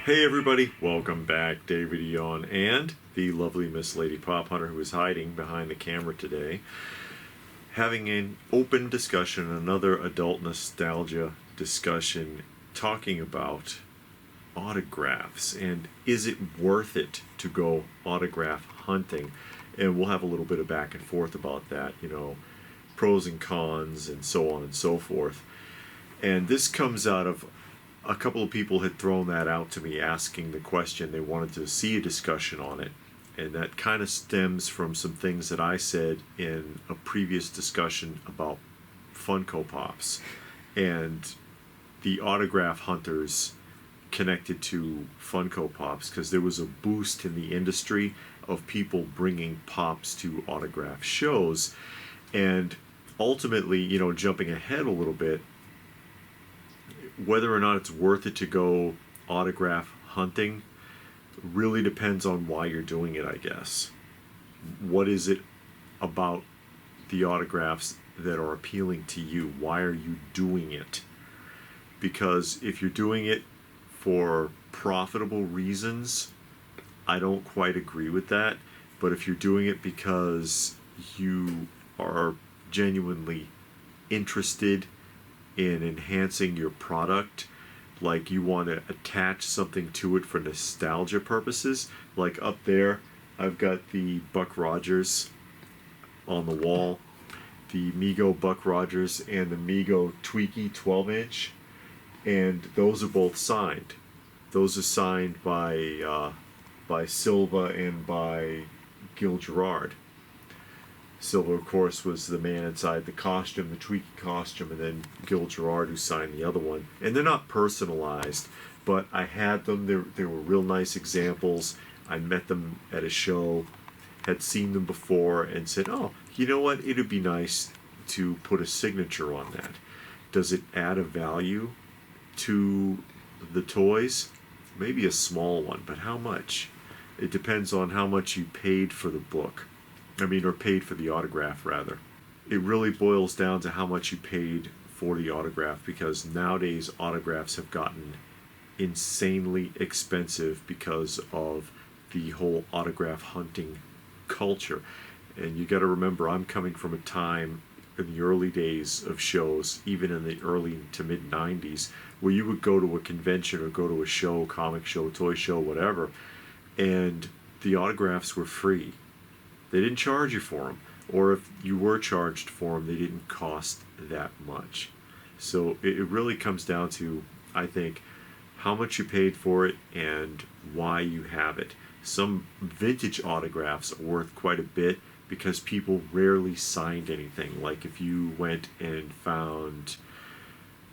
Hey everybody, welcome back. David Eon and the lovely Miss Lady Pop Hunter, who is hiding behind the camera today, having an open discussion, another adult nostalgia discussion, talking about autographs and is it worth it to go autograph hunting. And we'll have a little bit of back and forth about that, pros and cons and so on and so forth. And this comes out of a couple of people had thrown that out to me, asking the question. They wanted to see a discussion on it, and that kind of stems from some things that I said in a previous discussion about Funko Pops and the autograph hunters connected to Funko Pops, because there was a boost in the industry of people bringing Pops to autograph shows. And ultimately, jumping ahead a little bit, whether or not it's worth it to go autograph hunting really depends on why you're doing it, I guess. What is it about the autographs that are appealing to you? Why are you doing it? Because if you're doing it for profitable reasons, I don't quite agree with that. But if you're doing it because you are genuinely interested in enhancing your product, like you want to attach something to it for nostalgia purposes, like up there I've got the Buck Rogers on the wall, the Mego Buck Rogers and the Mego Tweaky 12-inch, and those are both signed. Those are signed by Silva and by Gil Gerard. Silva, of course, was the man inside the costume, the Tweaky costume, and then Gil Gerard, who signed the other one. And they're not personalized, but I had them. They were real nice examples. I met them at a show, had seen them before, and said, oh, you know what? It'd be nice to put a signature on that. Does it add a value to the toys? Maybe a small one, but how much? It depends on how much you paid for the book. Or paid for the autograph, rather. It really boils down to how much you paid for the autograph, because nowadays autographs have gotten insanely expensive because of the whole autograph hunting culture. And you got to remember, I'm coming from a time in the early days of shows, even in the early to mid 90s, where you would go to a convention or go to a show, comic show, toy show, whatever, and the autographs were free. They didn't charge you for them, or if you were charged for them, they didn't cost that much. So it really comes down to, I think, how much you paid for it and why you have it. Some vintage autographs are worth quite a bit because people rarely signed anything. Like if you went and found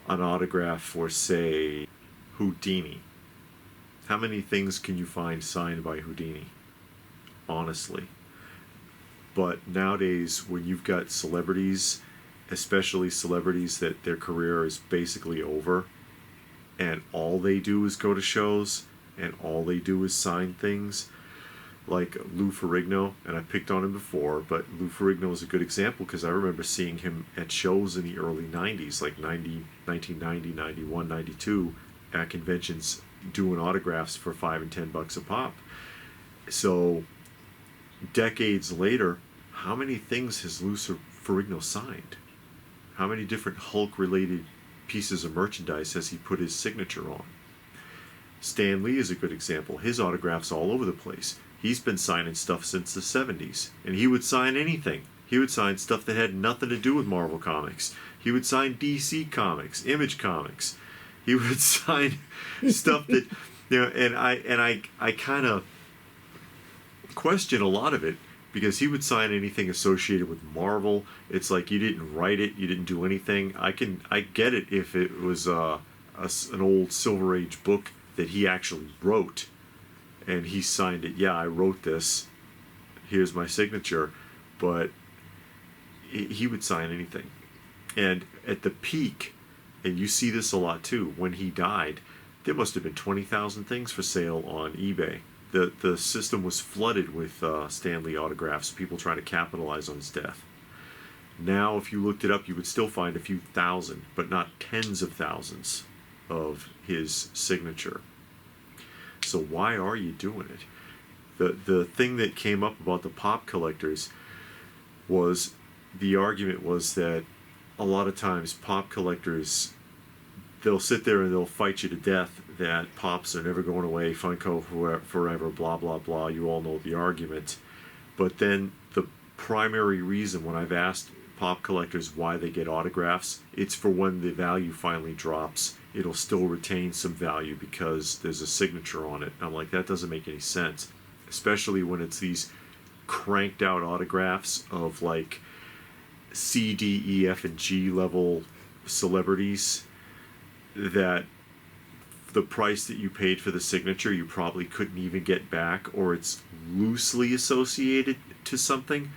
an autograph for, say, Houdini, how many things can you find signed by Houdini? Honestly. But nowadays, when you've got celebrities, especially celebrities that their career is basically over, and all they do is go to shows, and all they do is sign things, like Lou Ferrigno, and I picked on him before, but Lou Ferrigno is a good example because I remember seeing him at shows in the early 90s, like 1990, 91, 92, at conventions doing autographs for $5 and $10 a pop. So decades later, how many things has Lou Ferrigno signed? How many different Hulk-related pieces of merchandise has he put his signature on? Stan Lee is a good example. His autographs all over the place. He's been signing stuff since the 70s, and he would sign anything. He would sign stuff that had nothing to do with Marvel Comics. He would sign DC Comics, Image Comics. He would sign stuff that, and I kind of question a lot of it, because he would sign anything associated with Marvel. It's like, you didn't write it, you didn't do anything. I get it if it was an old Silver Age book that he actually wrote and he signed it. Yeah, I wrote this, here's my signature. But he would sign anything. And at the peak, and you see this a lot too, when he died, there must have been 20,000 things for sale on eBay. The system was flooded with Stan Lee autographs, people trying to capitalize on his death. Now, if you looked it up, you would still find a few thousand, but not tens of thousands of his signature. So why are you doing it? The thing that came up about the pop collectors was, the argument was that a lot of times pop collectors, they'll sit there and they'll fight you to death that pops are never going away, Funko forever, blah, blah, blah. You all know the argument. But then the primary reason when I've asked pop collectors why they get autographs, it's for when the value finally drops, it'll still retain some value because there's a signature on it. And I'm like, that doesn't make any sense. Especially when it's these cranked out autographs of like C, D, E, F, and G level celebrities that the price that you paid for the signature you probably couldn't even get back, or it's loosely associated to something.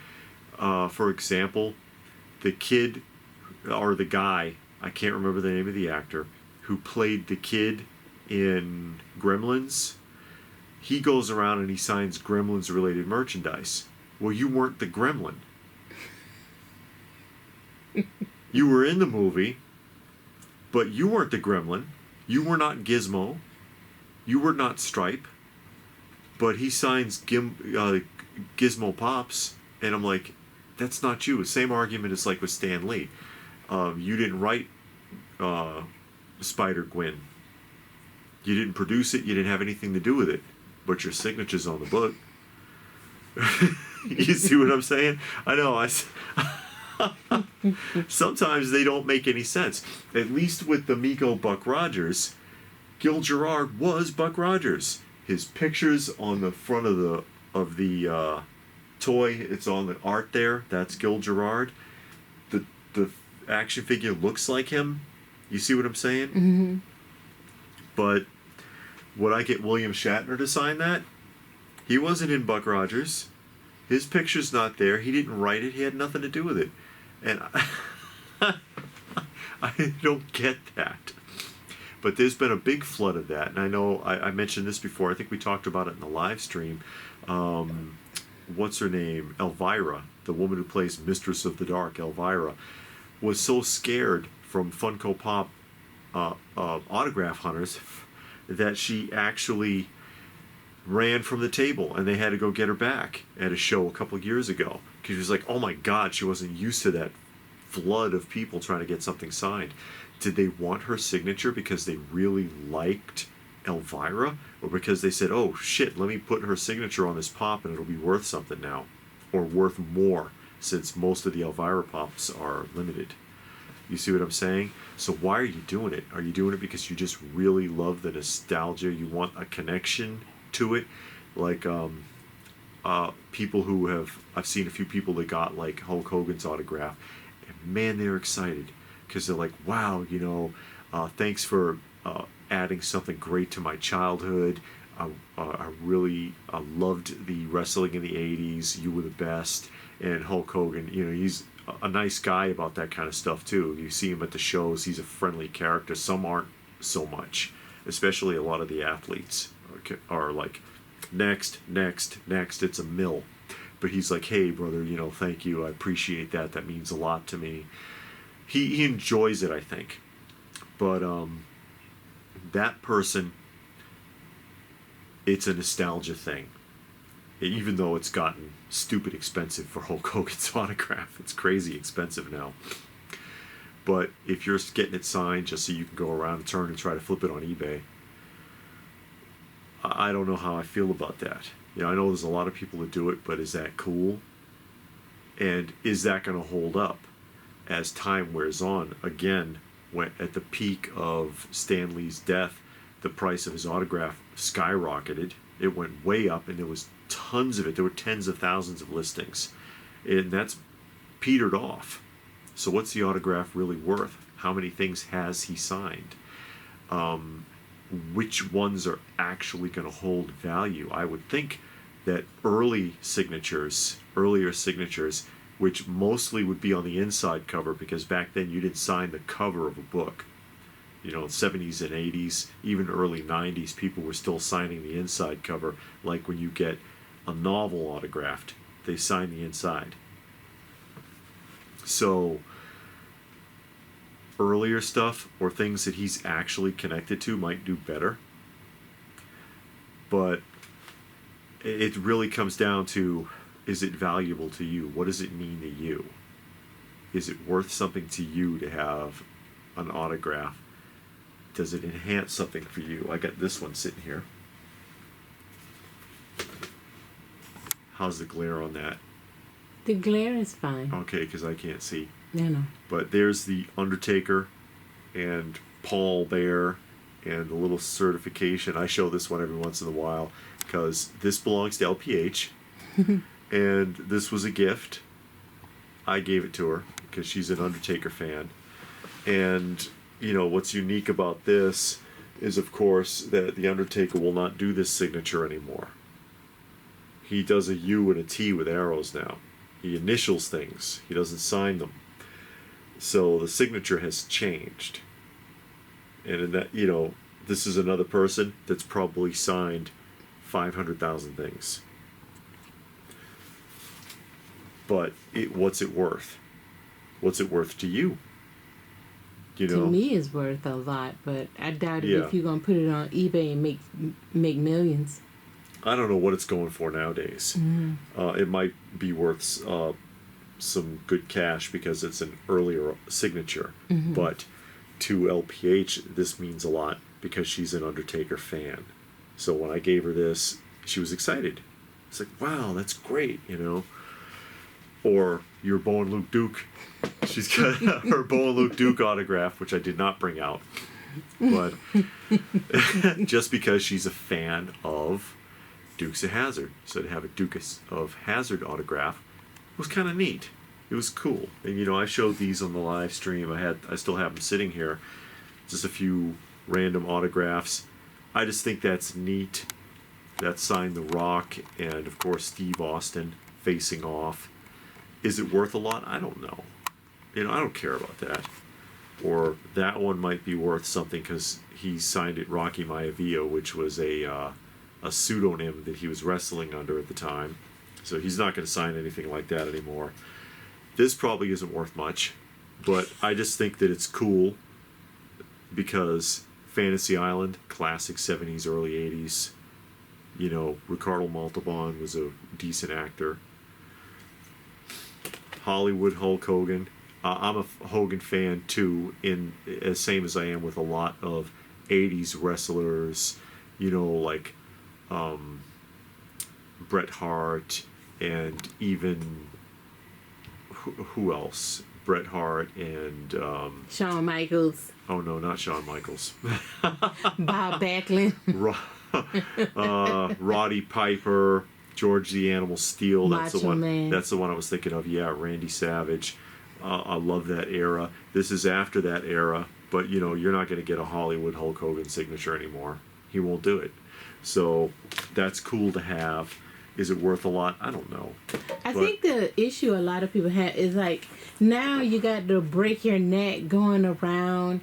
For example, the kid or the guy, I can't remember the name of the actor, who played the kid in Gremlins, he goes around and he signs Gremlins related merchandise. Well, you weren't the gremlin. You were in the movie, but you weren't the gremlin. You were not Gizmo. You were not Stripe. But he signs Gizmo Pops, and I'm like, that's not you. Same argument as like with Stan Lee. You didn't write Spider-Gwen. You didn't produce it. You didn't have anything to do with it. But your signature's on the book. You see what I'm saying? I know. Sometimes they don't make any sense. At least with the Mego Buck Rogers, Gil Gerard was Buck Rogers. His pictures on the front of the toy, it's on the art there. That's Gil Gerard. The action figure looks like him. You see what I'm saying? Mm-hmm. But would I get William Shatner to sign that? He wasn't in Buck Rogers. His picture's not there. He didn't write it. He had nothing to do with it. And I don't get that. But there's been a big flood of that. And I know I mentioned this before. I think we talked about it in the live stream. What's her name? Elvira, the woman who plays Mistress of the Dark, Elvira, was so scared from Funko Pop autograph hunters that she actually ran from the table, and they had to go get her back at a show a couple of years ago because she was like, oh my god, she wasn't used to that flood of people trying to get something signed. Did they want her signature because they really liked Elvira, or because they said, oh shit, let me put her signature on this pop and it'll be worth something now, or worth more, since most of the Elvira pops are limited? You see what I'm saying? So why are you doing it? Are you doing it because you just really love the nostalgia? You want a connection to it? Like people who have, I've seen a few people that got like Hulk Hogan's autograph, and man, they're excited because they're like, wow, you know, thanks for adding something great to my childhood. I really loved the wrestling in the 80s. You were the best. And Hulk Hogan, you know, he's a nice guy about that kind of stuff too. You see him at the shows, he's a friendly character. Some aren't so much, especially a lot of the athletes are like, next, it's a mill. But he's like, hey brother, you know, thank you, I appreciate that, that means a lot to me. He enjoys it, I think. But that person, it's a nostalgia thing. Even though it's gotten stupid expensive for Hulk Hogan's autograph. It's crazy expensive now. But if you're getting it signed just so you can go around and turn and try to flip it on eBay, I don't know how I feel about that. You know, I know there's a lot of people that do it, but is that cool? And is that going to hold up as time wears on? Again, when at the peak of Stan Lee's death, the price of his autograph skyrocketed. It went way up, and there was tons of it. There were tens of thousands of listings, and that's petered off. So what's the autograph really worth? How many things has he signed? Which ones are actually going to hold value? I would think that earlier signatures, which mostly would be on the inside cover, because back then you didn't sign the cover of a book. You know, 70s and 80s, even early 90s, people were still signing the inside cover. Like when you get a novel autographed, they sign the inside. So earlier stuff or things that he's actually connected to might do better. But it really comes down to, is it valuable to you? What does it mean to you? Is it worth something to you to have an autograph? Does it enhance something for you? I got this one sitting here. How's the glare on that? The glare is fine. Okay, because I can't see. No. But there's the Undertaker and Paul Bear and the little certification. I show this one every once in a while because this belongs to LPH. And this was a gift. I gave it to her because she's an Undertaker fan. And, you know, what's unique about this is, of course, that the Undertaker will not do this signature anymore. He does a U and a T with arrows now. He initials things. He doesn't sign them. So the signature has changed. And in that, you know, this is another person that's probably signed 500,000 things. But what's it worth? What's it worth to you? You know? To me, it's worth a lot, but I doubt it Yeah. if you're gonna put it on eBay and make millions. I don't know what it's going for nowadays. It might be worth some good cash because it's an earlier signature. But to LPH, this means a lot because she's an Undertaker fan. So when I gave her this, she was excited. It's like, wow, that's great, you know. Or your Bo and Luke Duke. She's got her Bo and Luke Duke autograph, which I did not bring out. But just because she's a fan of Dukes of Hazzard. So to have a Dukes of Hazzard autograph was kind of neat. It was cool. And, you know, I showed these on the live stream. I still have them sitting here. Just a few random autographs. I just think that's neat. That signed The Rock and, of course, Steve Austin facing off. Is it worth a lot? I don't know. You know, I don't care about that. Or that one might be worth something because he signed it Rocky Maivia, which was a pseudonym that he was wrestling under at the time. So he's not going to sign anything like that anymore. This probably isn't worth much, but I just think that it's cool because Fantasy Island, classic 70s, early 80s. You know, Ricardo Montalban was a decent actor. Hollywood Hulk Hogan. I'm a Hogan fan too, same as I am with a lot of 80s wrestlers, you know, like Bret Hart and even who else? Bret Hart and Shawn Michaels. Oh no, not Shawn Michaels. Bob Backlund. Roddy Piper, George the Animal Steel. That's Macho the one. Man. That's the one I was thinking of. Yeah, Randy Savage. I love that era. This is after that era, but you know you're not going to get a Hollywood Hulk Hogan signature anymore. He won't do it. So that's cool to have. Is it worth a lot? I don't know. I think the issue a lot of people have is like now you got to break your neck going around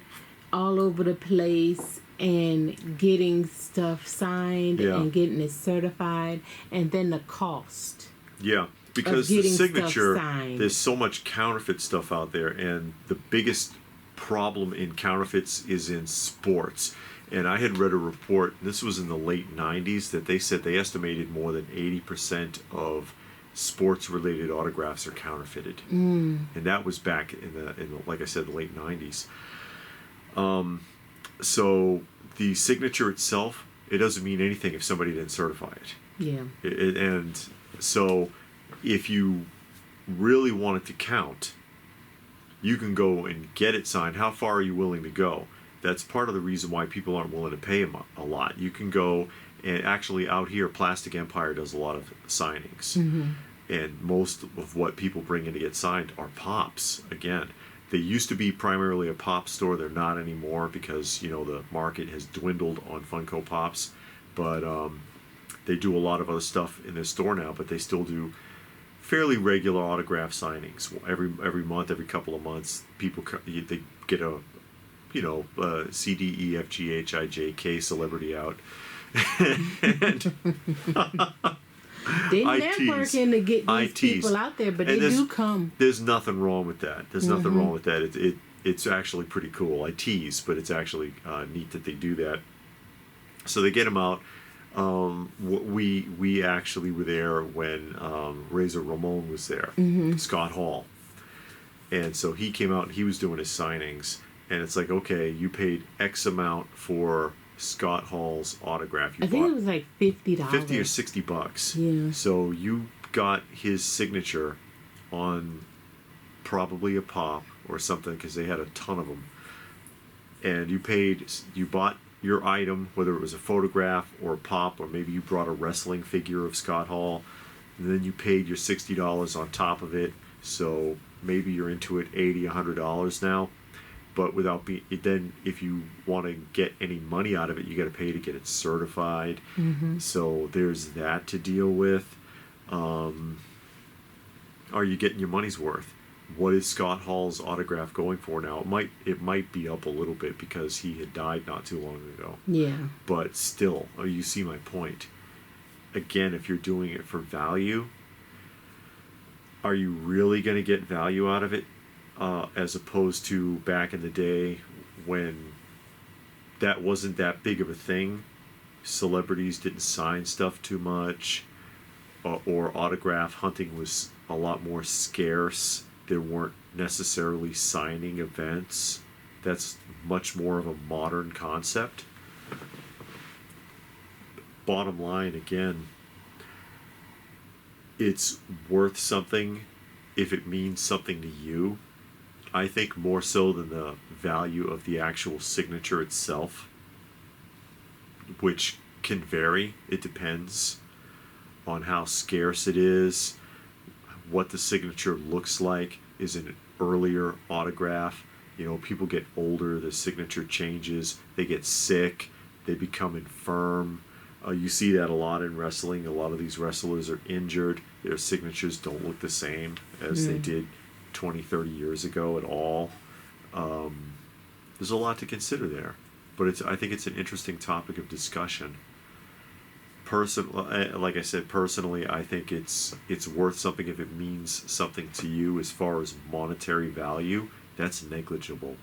all over the place and getting stuff signed and getting it certified, and then the cost. Yeah, because the signature, signed. there's so much counterfeit stuff out there, and the biggest problem in counterfeits is in sports. And I had read a report, this was in the late 90s, that they said they estimated more than 80% of sports-related autographs are counterfeited. And that was back in the, like I said, the late 90s. So the signature itself, it doesn't mean anything if somebody didn't certify it. Yeah. And so if you really want it to count, you can go and get it signed. How far are you willing to go? That's part of the reason why people aren't willing to pay them a lot. You can go, and actually out here, Plastic Empire does a lot of signings. And most of what people bring in to get signed are pops. Again, they used to be primarily a pop store. They're not anymore because, you know, the market has dwindled on Funko Pops. But they do a lot of other stuff in their store now, but they still do fairly regular autograph signings. Every month, every couple of months, they get a, you know, C, D, E, F, G, H, I, J, K celebrity out. And they're networking to get these people out there, but they do come. There's nothing wrong with that. There's nothing wrong with that. It's actually pretty cool. I tease, but it's actually neat that they do that. So they get them out. We actually were there when Razor Ramon was there, Scott Hall, and so he came out and he was doing his signings, and it's like, okay, you paid X amount for Scott Hall's autograph. I think it was like $50. 50 or $60. Yeah. So you got his signature on probably a pop or something, because they had a ton of them, and you bought your item, whether it was a photograph or a pop, or maybe you brought a wrestling figure of Scott Hall, and then you paid your $60 on top of it. So maybe you're into it $80, $100 now. But then if you want to get any money out of it, you got to pay to get it certified. So there's that to deal with. Are you getting your money's worth? What is Scott Hall's autograph going for now? It might be up a little bit because he had died not too long ago. Yeah. But still, you see my point. Again, if you're doing it for value, are you really going to get value out of it? As opposed to back in the day when that wasn't that big of a thing. Celebrities didn't sign stuff too much, or autograph hunting was a lot more scarce. There weren't necessarily signing events. That's much more of a modern concept. Bottom line, again, it's worth something if it means something to you. I think more so than the value of the actual signature itself, which can vary. It depends on how scarce it is, what the signature looks like. Is it an earlier autograph? You know, people get older, the signature changes, they get sick, they become infirm. You see that a lot in wrestling. A lot of these wrestlers are injured. Their signatures don't look the same as they did 20, 30 years ago at all. There's a lot to consider there, but I think it's an interesting topic of discussion. Like I said, personally, I think it's worth something if it means something to you. As far as monetary value, that's negligible.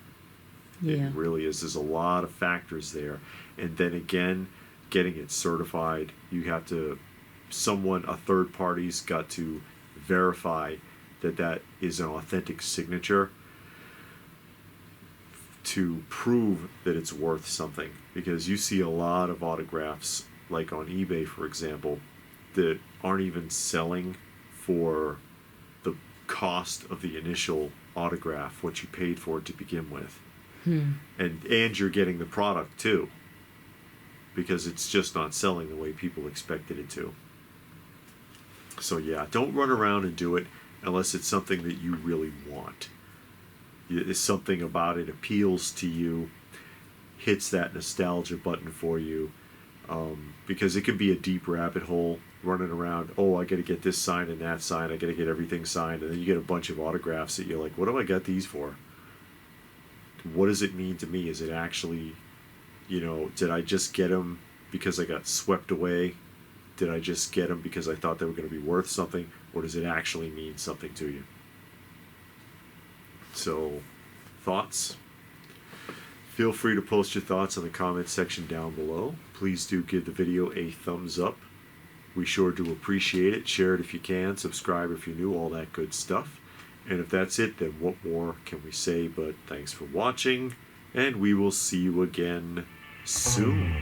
Yeah. It really is. There's a lot of factors there, and then again, getting it certified, you have to, a third party's got to verify that is an authentic signature to prove that it's worth something. Because you see a lot of autographs, like on eBay, for example, that aren't even selling for the cost of the initial autograph, what you paid for it to begin with. And you're getting the product too, because it's just not selling the way people expected it to. So yeah, don't run around and do it unless it's something that you really want. It's something about it appeals to you, hits that nostalgia button for you, because it can be a deep rabbit hole running around. Oh, I got to get this signed and that signed. I got to get everything signed, and then you get a bunch of autographs that you're like, what do I got these for? What does it mean to me? Is it actually, did I just get them because I got swept away? Did I just get them because I thought they were going to be worth something? Or does it actually mean something to you? So, thoughts? Feel free to post your thoughts in the comment section down below. Please do give the video a thumbs up. We sure do appreciate it. Share it if you can. Subscribe if you're new. All that good stuff. And if that's it, then what more can we say but thanks for watching, and we will see you again soon.